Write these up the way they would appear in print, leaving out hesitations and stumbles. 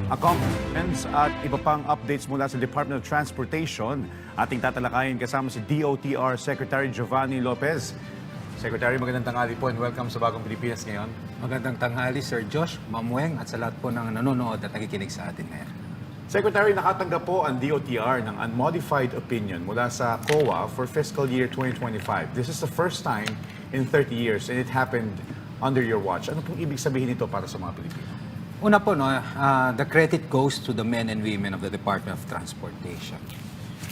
accomplishments at iba pang updates mula sa Department of Transportation. Ating tatalakayin kasama si DOTR Secretary Giovanni Lopez. Secretary, magandang tanghali po and welcome sa Bagong Pilipinas ngayon. Magandang tanghali, Sir Josh, Ma'am Weng, at sa lahat po ng nanonood at nakikinig sa atin ngayon. Secretary, nakatanggap po ang DOTR ng unmodified opinion mula sa COA for fiscal year 2025. This is the first time in 30 years and it happened under your watch. Ano pong ibig sabihin nito para sa mga Pilipino? Una po, the credit goes to the men and women of the Department of Transportation.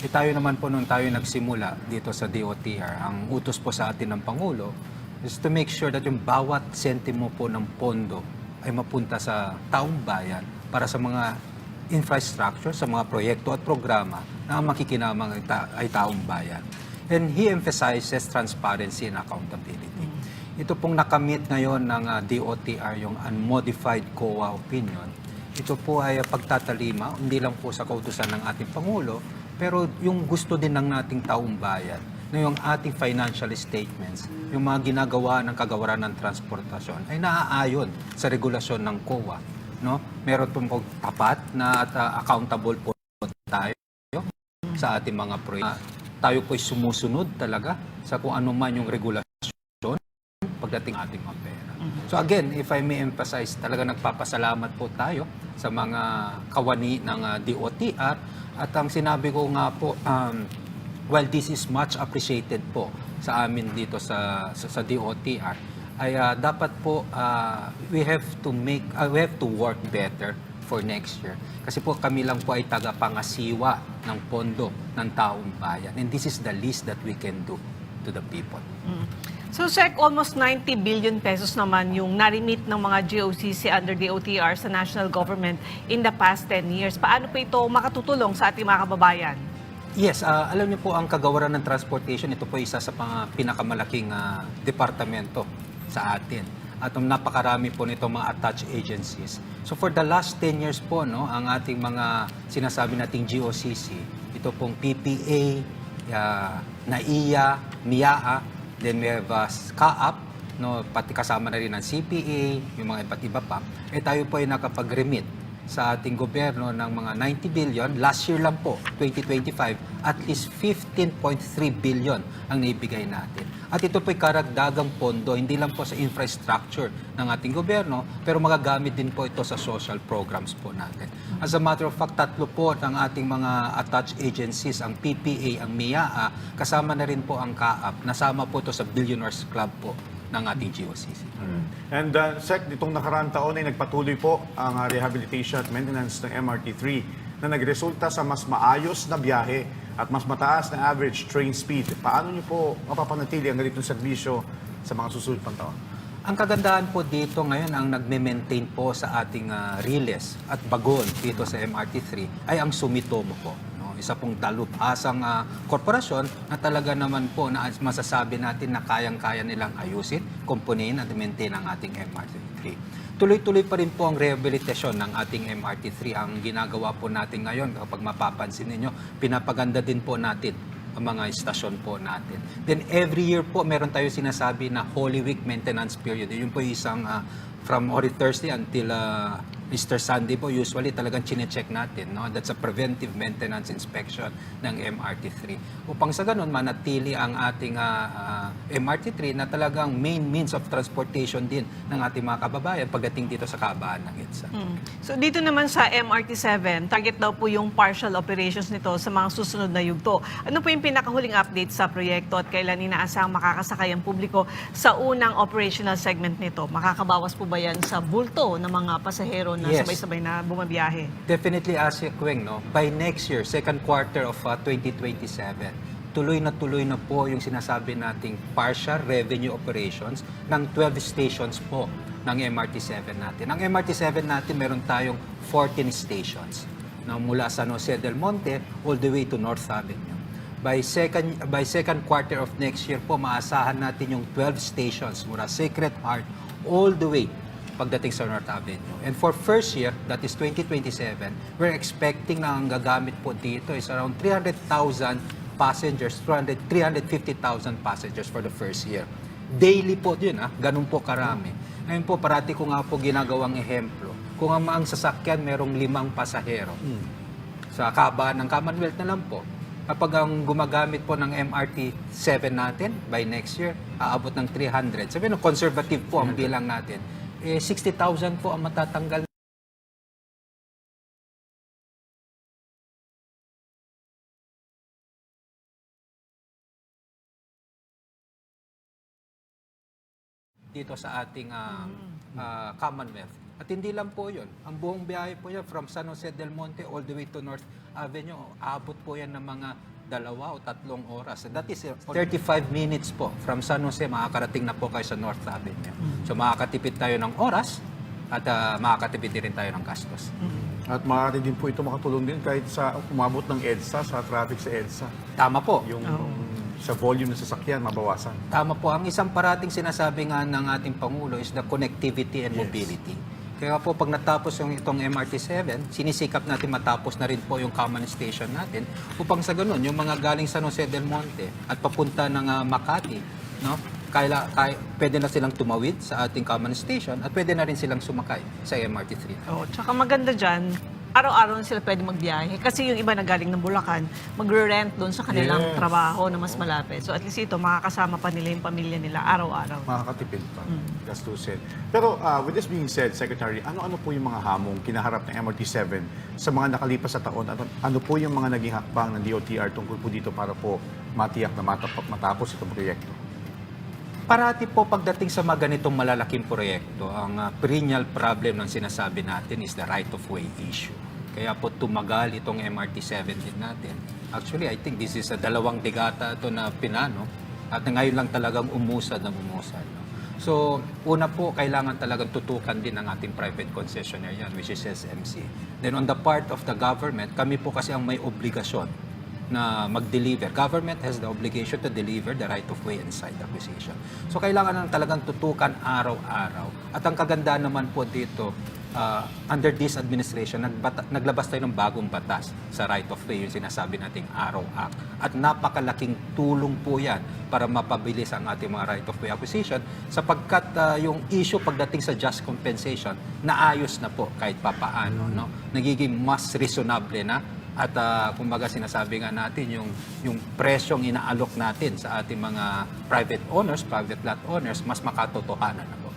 Tayo naman po nung tayo nagsimula dito sa DOTR, ang utos po sa atin ng Pangulo is to make sure that yung bawat sentimo po ng pondo ay mapunta sa taong bayan para sa mga infrastructure, sa mga proyekto at programa na ang makikinamang ay taong bayan. And he emphasizes transparency and accountability. Ito pong nakamit ngayon ng DOTR, yung unmodified COA opinion. Ito po ay pagtatalima, hindi lang po sa kautusan ng ating Pangulo, pero yung gusto din ng nating taong bayan na yung ating financial statements, yung mga ginagawa ng kagawaran ng transportasyon ay naaayon sa regulasyon ng COA. No? Meron pong tapat na at accountable po tayo sa ating mga proyekto. Tayo po'y sumusunod talaga sa kung ano man yung regulasyon pagdating ating mga pera. So again, if I may emphasize, talaga nagpapasalamat po tayo sa mga kawani ng DOTR at ang sinabi ko nga po, while this is much appreciated po sa amin dito sa DOTR, ay dapat po we have to work better for next year. Kasi po kami lang po ay tagapangasiwa ng pondo ng taong bayan. And this is the least that we can do to the people. So, Sec, almost 90 billion pesos naman yung narimit ng mga GOCC under DOTR sa national government in the past 10 years. Paano po ito makatutulong sa ating mga kababayan? Yes, alam niyo po ang kagawaran ng transportation, ito po isa sa pinakamalaking departamento sa atin. At napakarami po nito mga attached agencies. So for the last 10 years po, no, ang ating mga sinasabi nating GOCC, ito pong PPA, NAIA, MIAA, then we have CAAP, no, pati kasama na rin ang CPA, yung mga iba't iba pa. Tayo po ay nakapag-remit sa ating gobyerno ng mga 90 billion. Last year lang po, 2025, at least 15.3 billion ang naibigay natin. At ito po'y karagdagang pondo, hindi lang po sa infrastructure ng ating gobyerno, pero magagamit din po ito sa social programs po natin. As a matter of fact, tatlo po ng ating mga attached agencies, ang PPA, ang MIAA, kasama na rin po ang CAAP, nasama po ito sa Billionaires Club po ng ating GOCC. And Sec, ditong nakaraang taon ay nagpatuloy po ang rehabilitation at maintenance ng MRT3 na nagresulta sa mas maayos na biyahe at mas mataas na average train speed. Paano niyo po mapapanatili ang ganitong serbisyo sa mga susunod pang taon? Ang kagandahan po dito ngayon, ang nagme-maintain po sa ating Riles at Bagon dito sa MRT3 ay ang Sumitomo po. Isa pong talupasang korporasyon na talaga naman po na masasabi natin na kayang-kaya nilang ayusin, kumpunin at maintain ang ating MRT3. Tuloy-tuloy pa rin po ang rehabilitasyon ng ating MRT3. Ang ginagawa po natin ngayon, kapag mapapansin ninyo, pinapaganda din po natin ang mga istasyon po natin. Then every year po, meron tayo sinasabi na Holy Week maintenance period. Yun po isang from Holy Thursday until Easter Sunday po, usually talagang chine-check natin. No? That's a preventive maintenance inspection ng MRT3. Upang sa ganun, manatili ang ating MRT3 na talagang main means of transportation din ng ating mga kababayan pagdating dito sa kaabaan ng EDSA. So, dito naman sa MRT7, target daw po yung partial operations nito sa mga susunod na yugto. Ano po yung pinakahuling update sa proyekto at kailan inaasahang makakasakay ang publiko sa unang operational segment nito? Makakabawas po ba yan sa bulto ng mga pasahero na Yes. sabay-sabay na bumabiyahe? Definitely, Asia Kuweng, no? By next year, second quarter of 2027, tuloy na po yung sinasabi nating partial revenue operations ng 12 stations po ng MRT7 natin. Ang MRT7 natin, meron tayong 14 stations na mula San Jose del Monte all the way to North Avenue. By second quarter of next year po, maasahan natin yung 12 stations mula Sacred Heart all the way pagdating sa North Avenue. And for first year, that is 2027, we're expecting na ang gagamit po dito is around 300,000 passengers, 350,000 passengers for the first year. Daily po yun, ganun po karami. Ngayon po, parati ko nga po ginagawang ehemplo. kung ang sasakyan merong 5 pasahero, sa kabaan ng Commonwealth na lang po, kapag ang gumagamit po ng MRT-7 natin by next year, aabot ng 300. Sabihin, conservative po ang bilang natin. 60,000 po ang matatanggal. Dito sa ating Commonwealth. At hindi lang po yun. Ang buong biyahe po yan from San Jose del Monte all the way to North Avenue, aabot po yan ng mga 2 o 3 oras. And that is 35 minutes po. From San Jose, makakarating na po kayo sa North Avenue. So makakatipid tayo ng oras at makakatipid din tayo ng gastos. At maaari din po ito makatulong din kahit sa umabot ng EDSA, sa traffic sa EDSA. Tama po. Yung sa volume ng sasakyan, mabawasan. Tama po. Ang isang parating sinasabi nga ng ating Pangulo is the connectivity and mobility. Kaya po pag natapos itong MRT-7, sinisikap natin matapos na rin po yung common station natin upang sa ganun, yung mga galing San Jose del Monte at papunta ng Makati, no? Pwede na silang tumawid sa ating common station at pwede na rin silang sumakay sa MRT-3. Oh, tsaka maganda dyan, araw-araw na sila pwede magbiyahe. Kasi yung iba na galing ng Bulacan, magre-rent doon sa kanilang trabaho na mas malapit. So at least ito, makakasama pa nila yung pamilya nila araw-araw. Makakatipid pa. Gastusin. Pero with this being said, Secretary, ano-ano po yung mga hamong kinaharap ng MRT-7 sa mga nakalipas sa taon? Ano po yung mga naging hakbang ng DOTR tungkol po dito para po matiyak na matapos itong proyekto? Parati po pagdating sa mga ganitong malalaking proyekto, ang perennial problem ng sinasabi natin is the right-of-way issue. Kaya po tumagal itong MRT-7 din natin. Actually, I think this is a 2 dekada ito na pinano at ngayon lang talagang umusad. No? So, una po, kailangan talagang tutukan din ng ating private concessionaire yan, which is SMC. Then on the part of the government, kami po kasi ang may obligasyon na mag-deliver. Government has the obligation to deliver the right-of-way and site acquisition. So, kailangan lang talagang tutukan araw-araw. At ang kagandaan naman po dito, under this administration, naglabas tayo ng bagong batas sa right-of-way, yung sinasabi nating Arrow Act. At napakalaking tulong po yan para mapabilis ang ating mga right-of-way acquisition sapagkat yung issue pagdating sa just compensation, naayos na po kahit papaano. No? Nagiging mas reasonable na. At kumbaga sinasabi nga natin yung presyong inaalok natin sa ating mga private owners, private lot owners, mas makatotohanan na po.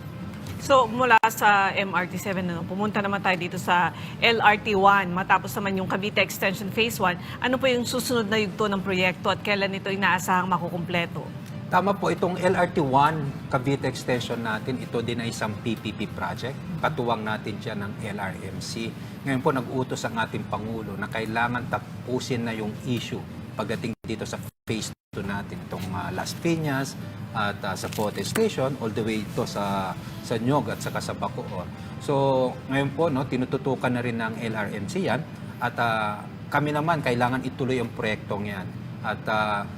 So mula sa MRT-7, pumunta naman tayo dito sa LRT-1. Matapos naman yung Cavite Extension Phase 1, ano po yung susunod na yugto ng proyekto at kailan ito inaasahang makukumpleto? Tama po, itong LRT-1 Cavite Extension natin, ito din ay isang PPP project. Katuwang natin dyan ng LRMC. Ngayon po nag-utos ang ating Pangulo na kailangan tapusin na yung issue pagdating dito sa Phase 2 natin, itong Las Piñas at sa Pote Station, all the way ito sa Nyog at saka sa Bacoor. So ngayon po, tinututukan na rin ng LRMC yan at kami naman kailangan ituloy ang proyektong yan. At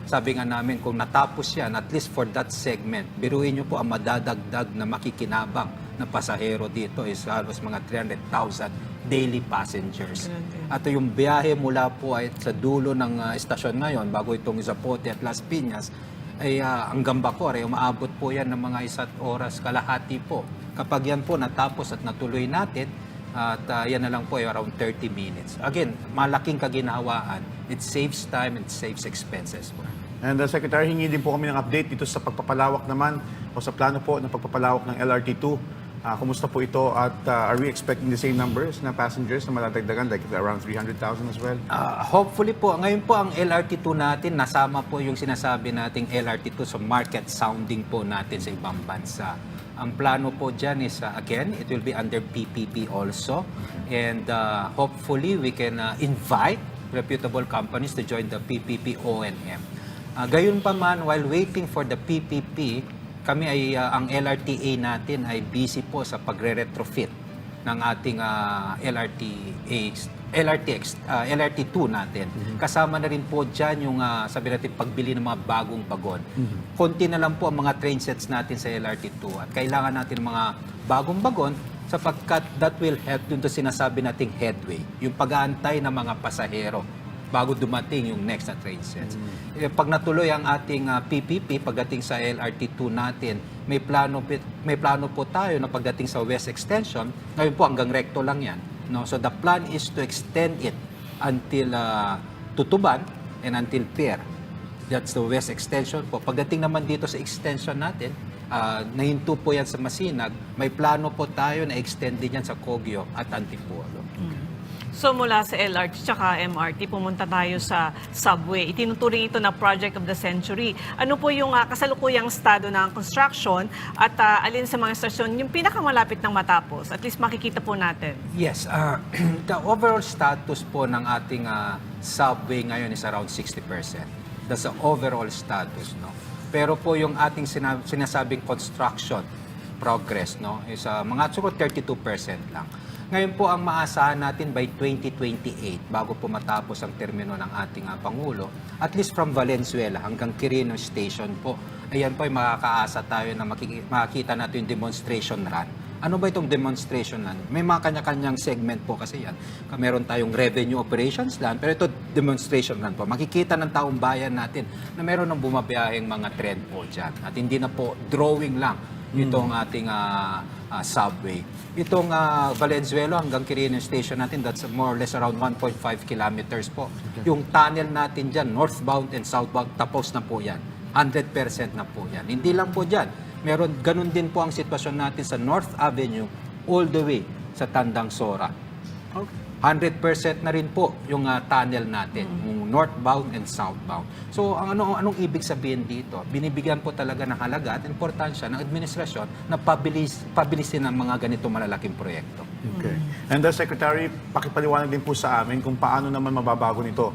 sabi nga namin, kung natapos yan, at least for that segment, biruin nyo po ang madadagdag na makikinabang na pasahero dito is halos mga 300,000 daily passengers. At yung biyahe mula po ay sa dulo ng estasyon ngayon, bago itong Zapote at Las Piñas, ay hanggang Bacoor, ay umaabot po yan ng mga 1 oras kalahati po. Kapag yan po natapos at natuloy natin, at yan na lang po ay around 30 minutes. Again, malaking kaginhawaan. It saves time and saves expenses po. And Secretary, hingi din po kami ng update dito sa pagpapalawak naman o sa plano po ng pagpapalawak ng LRT2. Kumusta po ito at are we expecting the same numbers na passengers na matatagdagan, like around 300,000 as well? Hopefully po. Ngayon po ang LRT2 natin, nasama po yung sinasabi nating LRT2 sa market sounding po natin sa ibang bansa. Ang plano po dyan is, again, it will be under PPP also. And hopefully, we can invite reputable companies to join the PPP O&M. Gayon pa man, while waiting for the PPP, kami ay, ang LRTA natin ay busy po sa pagre-retrofit ng ating LRT2 natin. Kasama na rin po dyan yung sabi natin pagbili ng mga bagong bagon. Konti na lang po ang mga train sets natin sa LRT2 at kailangan natin mga bagong bagon sapagkat that will help dun to sinasabi nating headway, yung pag-aantay ng mga pasahero bago dumating yung next na train sets. Pag natuloy ang ating PPP, pagdating sa LRT2 natin, may plano po tayo na pagdating sa West Extension, ngayon po hanggang Recto lang yan. No? So the plan is to extend it until Tutuban and until Pier. That's the West Extension po. Pagdating naman dito sa extension natin, nahinto po yan sa Masinag, may plano po tayo na extend din yan sa Kogyo at Antipolo. So mula sa LRT tsaka MRT, pumunta tayo sa subway. Itinuturing ito na project of the century. Ano po yung kasalukuyang estado ng construction at alin sa mga estasyon yung pinakamalapit ng matapos? At least makikita po natin. Yes, the overall status po ng ating subway ngayon is around 60%. That's the overall status, no? Pero po yung ating sinasabing construction progress, no, is mga siguro 32% lang. Ngayon po ang maasahan natin by 2028 bago po matapos ang termino ng ating Pangulo, at least from Valenzuela hanggang Quirino Station po, ayan po ay makakaasa tayo na makikita natin yung demonstration run. Ano ba itong demonstration run? May mga kanya-kanyang segment po kasi yan. Meron tayong revenue operations run, pero ito demonstration run po. Makikita ng taong bayan natin na meron ng bumabiyaheng mga trend po dyan. At hindi na po drawing lang itong ating subway. Itong Valenzuela hanggang Quirino Station natin, that's more or less around 1.5 kilometers po. Yung tunnel natin dyan, northbound and southbound, tapos na po yan. 100% na po yan. Hindi lang po dyan. Ganun din po ang sitwasyon natin sa North Avenue all the way sa Tandang Sora. 100% na rin po yung tunnel natin, yung northbound and southbound. So, anong ibig sabihin dito? Binibigyan po talaga ng halaga at importansya ng administrasyon na pabilisin ang mga ganito malalaking proyekto. Okay. And the Secretary, pakipaliwanag din po sa amin kung paano naman mababago nito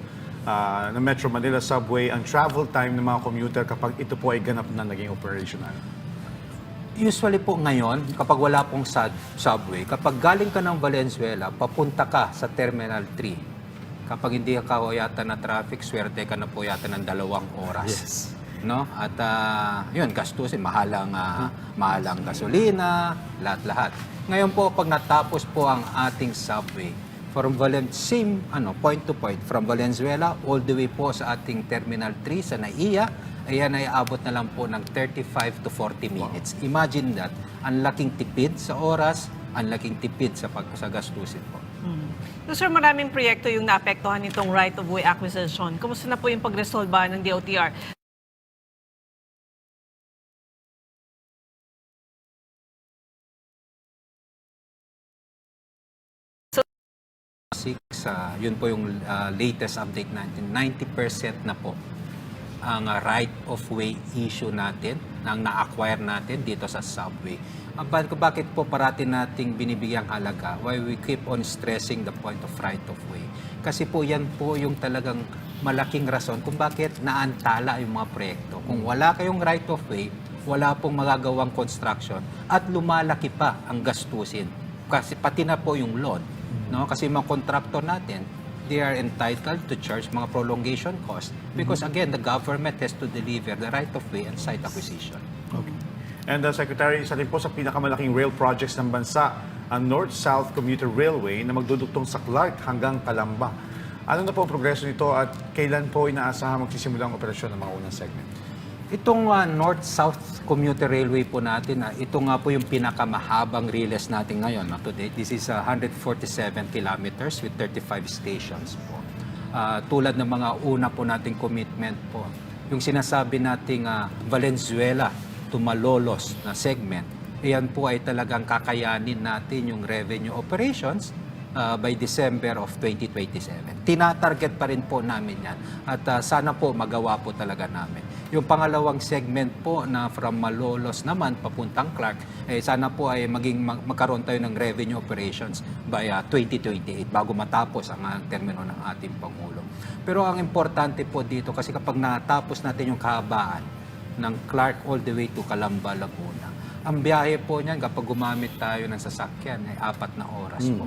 ng Metro Manila Subway ang travel time ng mga commuter kapag ito po ay ganap na naging operational. Usually po ngayon, kapag wala pong subway, kapag galing ka ng Valenzuela, papunta ka sa Terminal 3. Kapag hindi ka yata na traffic, swerte ka na po yata ng 2 oras. Yes. No? At yun, gastusin, mahalang gasolina, lahat-lahat. Ngayon po, pag natapos po ang ating subway, from point to point, from Valenzuela all the way po sa ating Terminal 3 sa NAIA, ayan ay abot na lang po ng 35 to 40 minutes. Wow. Imagine that, ang laking tipid sa oras, ang laking tipid sa gastusin po. So sir, maraming proyekto yung naapektuhan nitong right-of-way acquisition. Kumusta na po yung pagresolba ng DOTR? Yun po yung latest update natin. 90% na po ang right-of-way issue natin, ang na-acquire natin dito sa subway. Bakit po parati nating binibigyang halaga? Why we keep on stressing the point of right-of-way? Kasi po yan po yung talagang malaking rason kung bakit naantala yung mga proyekto. Kung wala kayong right-of-way, wala pong magagawang construction at lumalaki pa ang gastusin. Kasi pati na po yung loan. No? Kasi mga contractor natin, they are entitled to charge mga prolongation costs because again, the government has to deliver the right-of-way and site acquisition. Okay. And Secretary, isa rin po sa pinakamalaking rail projects ng bansa, ang North-South Commuter Railway na magdudugtong sa Clark hanggang Calamba. Ano na po ang progreso nito at kailan po inaasahan magsisimula ang operasyon ng mga unang segment? Itong North-South Commuter Railway po natin, ito nga po yung pinakamahabang riles natin ngayon. To date, this is 147 kilometers with 35 stations po. Tulad ng mga una po nating commitment po, yung sinasabi nating Valenzuela to Malolos na segment, iyan po ay talagang kakayanin natin yung revenue operations by December of 2027. Tinatarget pa rin po namin yan at sana po magawa po talaga namin. Yung pangalawang segment po na from Malolos naman papuntang Clark, sana po ay magkaroon tayo ng revenue operations by 2028 bago matapos ang termino ng ating Pangulo. Pero ang importante po dito kasi kapag natapos natin yung kahabaan ng Clark all the way to Calamba, Laguna, ang biyahe po niyan kapag gumamit tayo ng sasakyan ay 4 na oras po.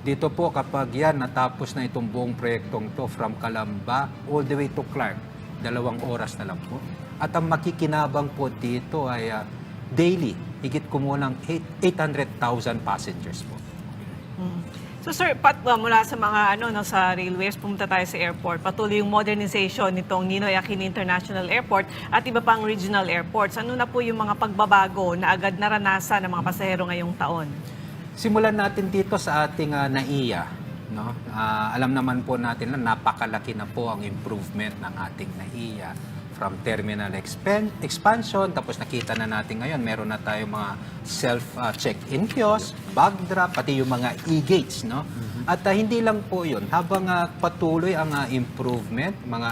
Dito po kapag yan natapos na itong buong proyektong to from Calamba all the way to Clark, 2 oras na lang po. At ang makikinabang po dito ay daily, higit kumulang 800,000 passengers po. So sir, mula sa mga sa railways, pumunta tayo sa airport. Patuloy yung modernization nitong Ninoy Aquino International Airport at iba pang regional airports. Ano na po yung mga pagbabago na agad naranasan ng mga pasahero ngayong taon? Simulan natin dito sa ating NAIA. No? Alam naman po natin na napakalaki na po ang improvement ng ating NAIA. From terminal expansion, tapos nakita na natin ngayon, meron na tayo mga self-check-in kiosk, bag drop, pati yung mga e-gates. No? At hindi lang po yun, habang patuloy ang improvement, mga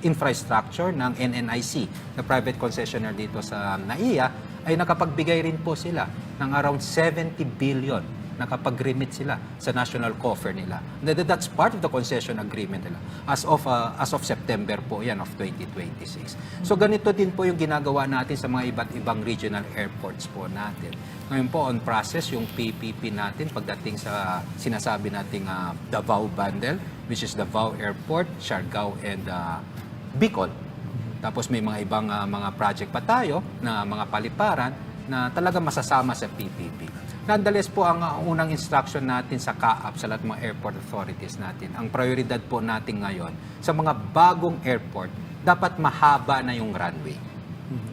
infrastructure ng NNIC, the private concessionaire dito sa NAIA, ay nakapagbigay rin po sila ng around 70 billion. Nakapag-remit sila sa national coffer nila. That's part of the concession agreement nila. As of September po yan of 2026. So ganito din po yung ginagawa natin sa mga iba't ibang regional airports po natin. Ngayon po on process yung PPP natin pagdating sa sinasabi nating Davao Bundle, which is Davao Airport, Siargao and Bicol. Tapos may mga ibang mga project pa tayo na mga paliparan na talaga masasama sa PPP. Nonetheless po, ang unang instruction natin sa CAAP, sa lahat ng mga airport authorities natin, ang prioridad po natin ngayon, sa mga bagong airport, dapat mahaba na yung runway.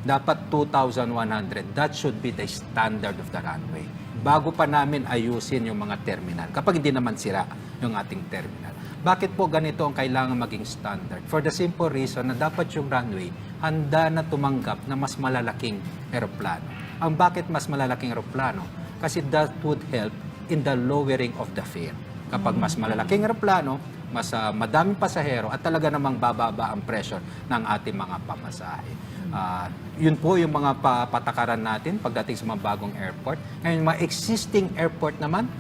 Dapat 2,100. That should be the standard of the runway. Bago pa namin ayusin yung mga terminal, kapag hindi naman sira yung ating terminal. Bakit po ganito ang kailangan maging standard? For the simple reason na dapat yung runway handa na tumanggap na mas malalaking eroplano. Ang bakit mas malalaking eroplano? Kasi that would help in the lowering of the fare. Kapag mas malalaking eroplano, mas madaming pasahero at talaga namang bababa ang pressure ng ating mga pamasahe. Yun po yung mga patakaran natin pagdating sa mga bagong airport. Ngayon, mga existing airport naman,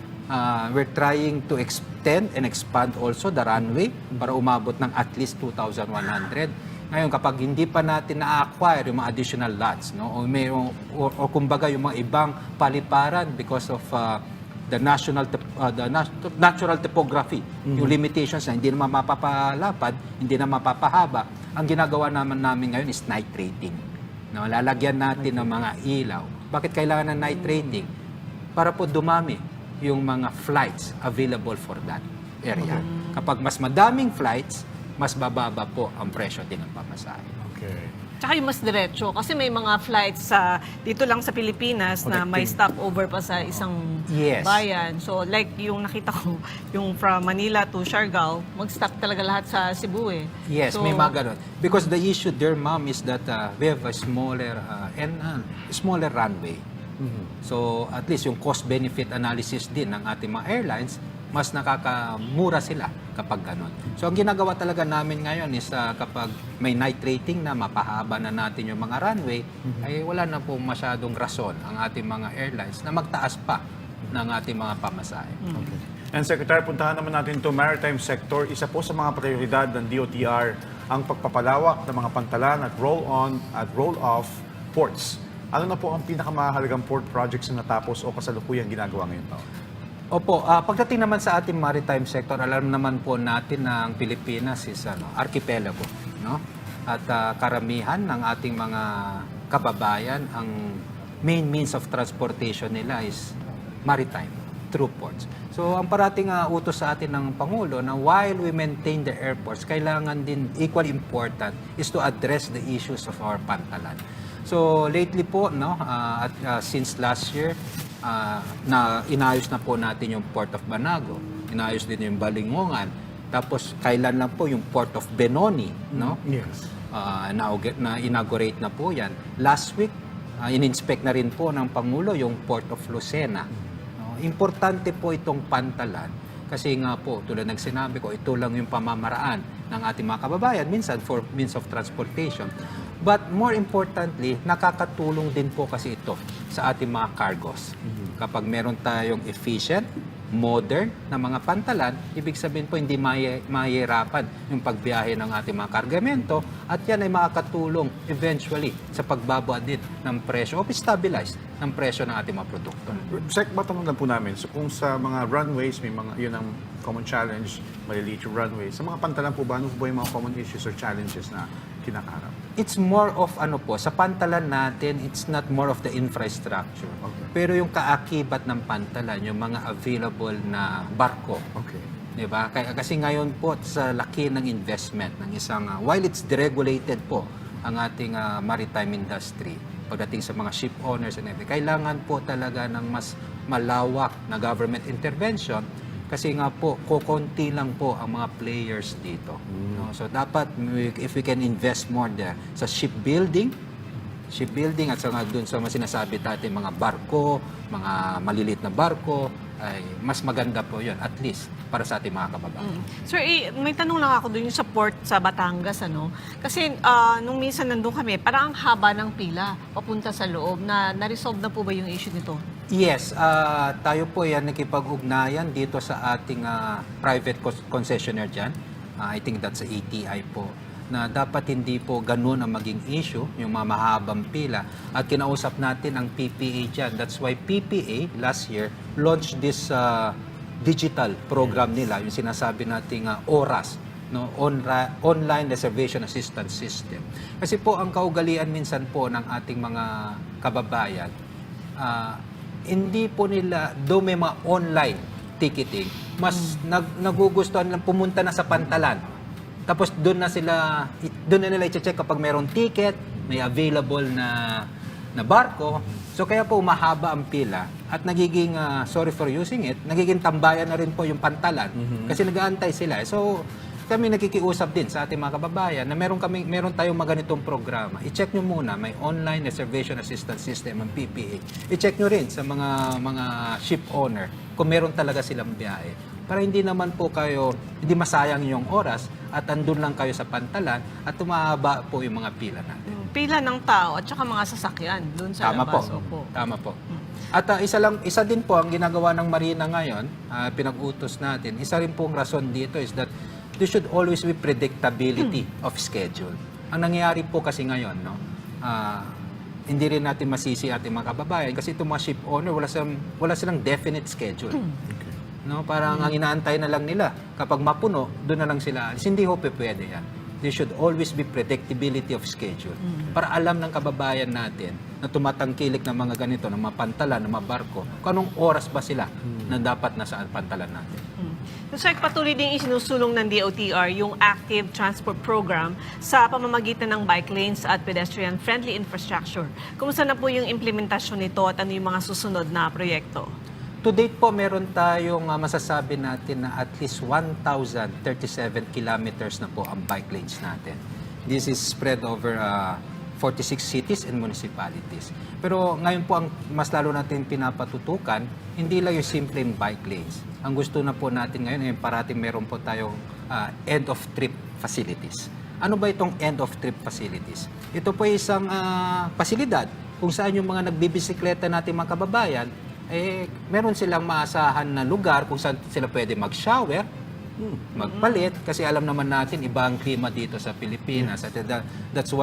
we're trying to extend and expand also the runway para umabot ng at least 2,100. Ngayon, kapag hindi pa natin na-acquire yung mga additional lots, no, o kumbaga yung mga ibang paliparan because of the natural topography, yung limitations na hindi na mapapalapad, hindi na mapapahaba, ang ginagawa namin ngayon is night rating. No, lalagyan natin ng mga ilaw. Bakit kailangan ng night rating? Para po dumami yung mga flights available for that area. Kapag mas madaming flights, mas bababa po ang presyo din ng pamasahe. Okay. Tsaka yung mas diretso. Kasi may mga flights dito lang sa Pilipinas na may stopover pa sa isang bayan. So like yung nakita ko, yung from Manila to Siargao, mag-stop talaga lahat sa Cebu eh. Yes, So, may mga ganun. Because the issue there, ma'am, is that we have a smaller runway. So at least yung cost-benefit analysis din ng ating mga airlines, mas nakakamura sila kapag ganun. So ang ginagawa talaga namin ngayon is kapag may night rating na mapahaba na natin yung mga runway, ay wala na po masyadong rason ang ating mga airlines na magtaas pa ng ating mga pamasahe. Okay. And Secretary, puntahan naman natin to maritime sector. Isa po sa mga prioridad ng DOTR ang pagpapalawak ng mga pantalan at roll-on at roll-off ports. Ano na po ang pinakamahalagang port projects na natapos o kasalukuyang ginagawa ngayon taon? Opo, pagdating naman sa ating maritime sector, alam naman po natin na ang Pilipinas is archipelago, no? At karamihan ng ating mga kababayan, ang main means of transportation nila is maritime, through ports. So, ang parating utos sa atin ng Pangulo na while we maintain the airports, kailangan din equally important is to address the issues of our pantalan. So, lately po, no, since last year, na inayos na po natin yung Port of Banago, inayos din yung Balingongan, tapos kailan lang po yung Port of Benoni, no? Yes. Na-inaugurate na po yan. Last week, in-inspect na rin po ng Pangulo yung Port of Lucena. No? Importante po itong pantalan kasi nga po, tulad ng sinabi ko, ito lang yung pamamaraan ng ating mga kababayan, minsan for means of transportation. But more importantly, nakakatulong din po kasi ito sa ating mga cargos. Kapag meron tayong efficient, modern na mga pantalan, ibig sabihin po hindi mahihirapan yung pagbiyahe ng ating mga kargamento at yan ay makakatulong eventually sa pagbaba din ng presyo o stabilize ng presyo ng ating mga produkto. Sec, matanong lang po namin, so kung sa mga runways, may mga, yun ang common challenge, maliliit yung runway. Sa mga pantalan po ba, ano po ba yung mga common issues or challenges na kinakaharap? It's more of sa pantalan natin, it's not more of the infrastructure. Okay. Pero yung kaakibat ng pantalan, yung mga available na barko. Okay. Di ba? Kasi ngayon po sa laki ng investment ng isang, while it's deregulated po ang ating maritime industry, pagdating sa mga ship owners and everything, kailangan po talaga ng mas malawak na government intervention kasi nga po, kukunti lang po ang mga players dito. No? So dapat, if we can invest more there sa shipbuilding at saka dun sa mga sinasabi natin, mga barko, mga malilit na barko, ay mas maganda po yun, at least para sa ating mga kababayan. Sir, may tanong lang ako doon yung sa port sa Batangas, ano? Kasi nung minsan nandun kami, parang ang haba ng pila papunta sa loob. Na-resolve na po ba yung issue nito? Yes, tayo po yan nakipag-ugnayan dito sa ating private concessionaire dyan. I think that's a ATI po, na dapat hindi po ganun ang maging issue, yung mga mahabang pila. At kinausap natin ang PPA dyan. That's why PPA last year launched this digital program nila, yung sinasabi nating ORAS, no? Online Reservation Assistance System. Kasi po ang kaugalian minsan po ng ating mga kababayan, hindi po nila, do may mga online ticketing, mas nagugustuhan lang pumunta na sa pantalan. Tapos doon na nila i-check kapag mayroong ticket, may available na barko. So kaya po mahaba ang pila at nagiging, sorry for using it, nagiging tambayan na rin po yung pantalan kasi nag-aantay sila. So kami nakikiusap din sa ating mga kababayan na meron tayong mga ganitong programa. I-check nyo muna, may online reservation assistance system ang PPA. I-check nyo rin sa mga ship owner kung meron talaga silang biyahe. Para hindi naman po hindi masayang yung oras at andun lang kayo sa pantalan at tumahaba po yung mga pila natin. Pila ng tao at saka mga sasakyan doon sa Tama labas. po. Opo. Tama po. At isa din po ang ginagawa ng Marina ngayon, pinag-utos natin, isa rin pong rason dito is that there should always be predictability of schedule. Ang nangyayari po kasi ngayon, no, hindi rin natin masisi ating mga kababayan kasi itong mga ship owner, wala silang definite schedule. No, parang ang inaantay na lang nila. Kapag mapuno, doon na lang sila alis. Hindi ho pwede yan. There should always be predictability of schedule. Para alam ng kababayan natin na tumatangkilik ng mga ganito, ng mga pantalan, ng mga barko, kung anong oras ba sila na dapat nasa pantalan natin. So, patuloy din isinusulong ng DOTR yung Active Transport Program sa pamamagitan ng bike lanes at pedestrian-friendly infrastructure. Kumusta na po yung implementasyon nito at ano yung mga susunod na proyekto? To date po, meron tayong masasabi natin na at least 1,037 kilometers na po ang bike lanes natin. This is spread over 46 cities and municipalities. Pero ngayon po, ang mas lalo natin pinapatutukan, hindi lang yung simpleng bike lanes. Ang gusto na po natin ngayon ay parating meron po tayong end-of-trip facilities. Ano ba itong end-of-trip facilities? Ito po isang pasilidad kung saan yung mga nagbibisikleta natin mga kababayan, meron silang maasahan na lugar kung saan sila pwede mag-shower, magpalit, kasi alam naman natin iba ang klima dito sa Pilipinas. At that's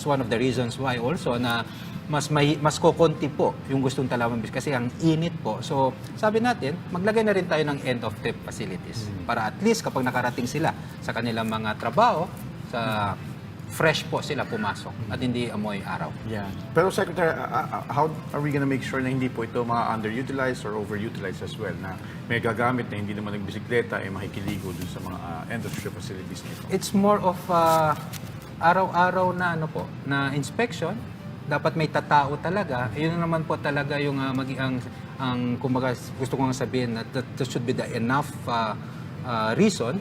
one of the reasons why also na mas kokonti po yung gustong talaman kasi ang init po. So, sabi natin, maglagay na rin tayo ng end-of-trip facilities para at least kapag nakarating sila sa kanilang mga trabaho, sa fresh po sila pumasok at hindi amoy araw. Yeah. Pero Secretary, how are we gonna make sure na hindi po ito mga underutilized or overutilized as well, na may gagamit na hindi naman nagbisikleta makikiligo dun sa mga end-of-trip facilities nito? It's more of araw-araw na na inspection. Dapat may tatao talaga. Yun naman po talaga yung kumbaga gusto kong sabihin na that should be the enough reason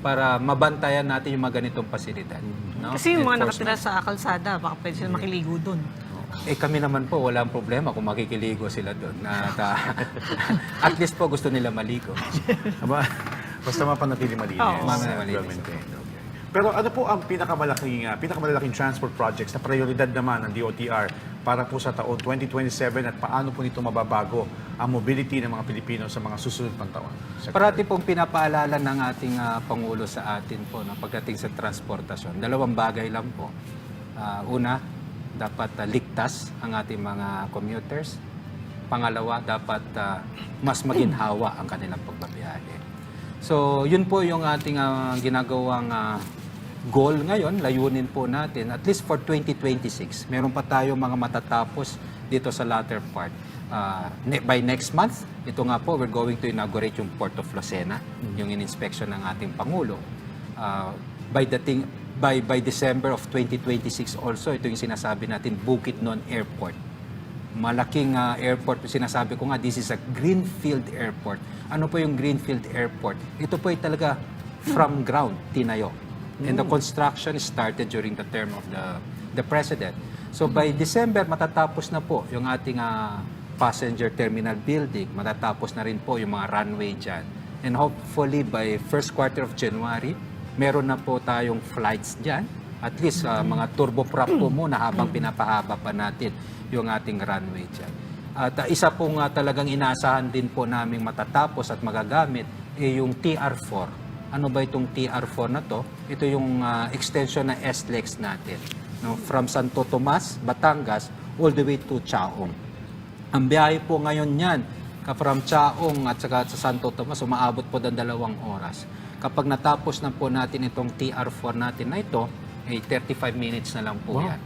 para mabantayan natin yung mga ganitong pasilidad. No? Kasi yung mga Enforcement. nakatira sa kalsada, baka pwede sila makiligo doon. Kami naman po, walang problema kung makikiligo sila doon. At least po gusto nila maligo. Basta mapanatili malinis. Oo. Mapanatili malinis. Well-maintained. Okay. Pero ano po ang pinakamalaking transport projects na prioridad naman ng DOTR para po sa taon 2027 at paano po nito mababago ang mobility ng mga Pilipino sa mga susunod pang taon? Parati pong pinapaalala ng ating Pangulo sa atin po pagdating sa transportasyon. Dalawang bagay lang po. Una, dapat ligtas ang ating mga commuters. Pangalawa, dapat mas maginhawa ang kanilang pagbabiyahe. So, yun po yung ating ginagawang goal ngayon, layunin po natin, at least for 2026, meron pa tayong mga matatapos dito sa latter part. By next month, ito nga po, we're going to inaugurate yung Port of Lucena, yung in-inspection ng ating Pangulo. By December of 2026 also, ito yung sinasabi natin, Bukidnon Airport. Malaking airport, sinasabi ko nga, this is a greenfield airport. Ano po yung greenfield airport? Ito po ay talaga from ground, tinayo. And the construction started during the term of the President. So by December, matatapos na po yung ating passenger terminal building. Matatapos na rin po yung mga runway dyan. And hopefully by first quarter of January, meron na po tayong flights dyan. At least mga turboprop po muna habang pinapahaba pa natin yung ating runway dyan. At isa pong talagang inaasahan din po naming matatapos at magagamit yung TR4. Ano ba itong TR4 na to? Ito yung extension ng SLEX natin. No? From Santo Tomas, Batangas, all the way to Chaong. Ang biyahe po ngayon yan, from Chaong at saka sa Santo Tomas, umaabot po ng 2 oras. Kapag natapos na po natin itong TR4 natin na ito, 35 minutes na lang po yan.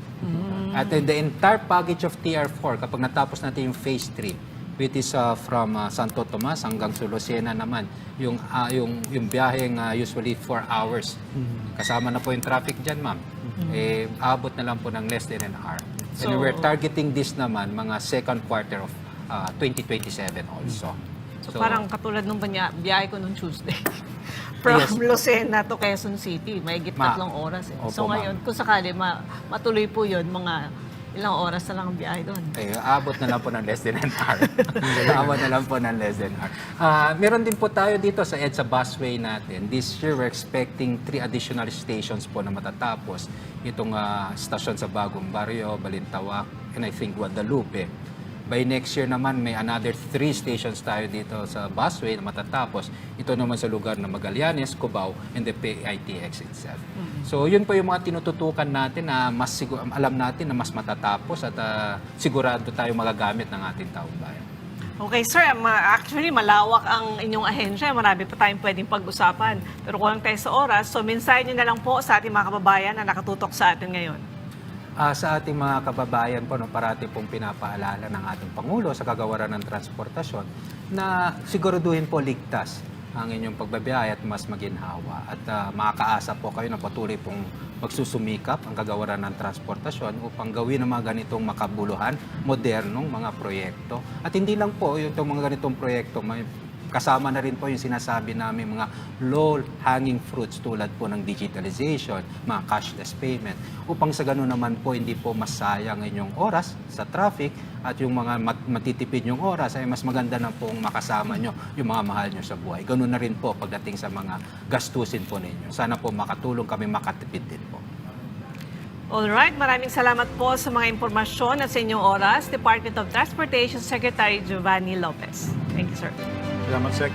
At in the entire package of TR4, kapag natapos natin yung phase 3, which is from Santo Tomas hanggang sa Lucena naman, yung biyaheng usually 4 hours. Kasama na po yung traffic dyan, ma'am. Abot na lang po ng less than an hour. And we're targeting this naman mga second quarter of 2027 also. So parang katulad nung biyahe ko nung Tuesday. From Lucena to Quezon City, may 3 oras. Opo, So ngayon, kung sakali matuloy po yun, mga ilang oras na lang ang biyahe doon. Abot na lang po ng less than an hour. Abot na lang po ng less than an hour. Meron din po tayo dito sa EDSA busway natin. This year, we're expecting 3 additional stations po na matatapos. Itong stasyon sa Bagong Barrio, Balintawak, and I think Guadalupe. By next year naman, may another 3 stations tayo dito sa busway na matatapos. Ito naman sa lugar na Magallanes, Cubao, and the PITX itself. So, yun po yung mga tinututukan natin na alam natin na mas matatapos at sigurado tayo magagamit ng ating taong bayan. Okay, sir. Actually, malawak ang inyong ahensya. Marami pa tayong pwedeng pag-usapan. Pero kulang tayo sa oras. So, mensahe niyo na lang po sa ating mga kababayan na nakatutok sa atin ngayon. Sa ating mga kababayan po, parati pong pinapaalala ng ating Pangulo sa kagawaran ng transportasyon na siguraduhin po ligtas ang inyong pagbabiyahe at mas maginhawa. At makakaasa po kayo na patuloy pong magsusumikap ang kagawaran ng transportasyon upang gawin ang mga ganitong makabuluhan, modernong mga proyekto. At hindi lang po itong mga ganitong proyekto, may kasama na rin po yung sinasabi namin mga low-hanging fruits tulad po ng digitalization, mga cashless payment, upang sa ganun naman po hindi po masayang inyong oras sa traffic at yung mga matitipid yung oras ay mas maganda na pong makasama nyo yung mga mahal nyo sa buhay. Ganun na rin po pagdating sa mga gastusin po ninyo. Sana po makatulong kami makatipid din po. Alright, maraming salamat po sa mga impormasyon at sa inyong oras. Department of Transportation Secretary Giovanni Lopez. Thank you, sir. Salamat, Sec.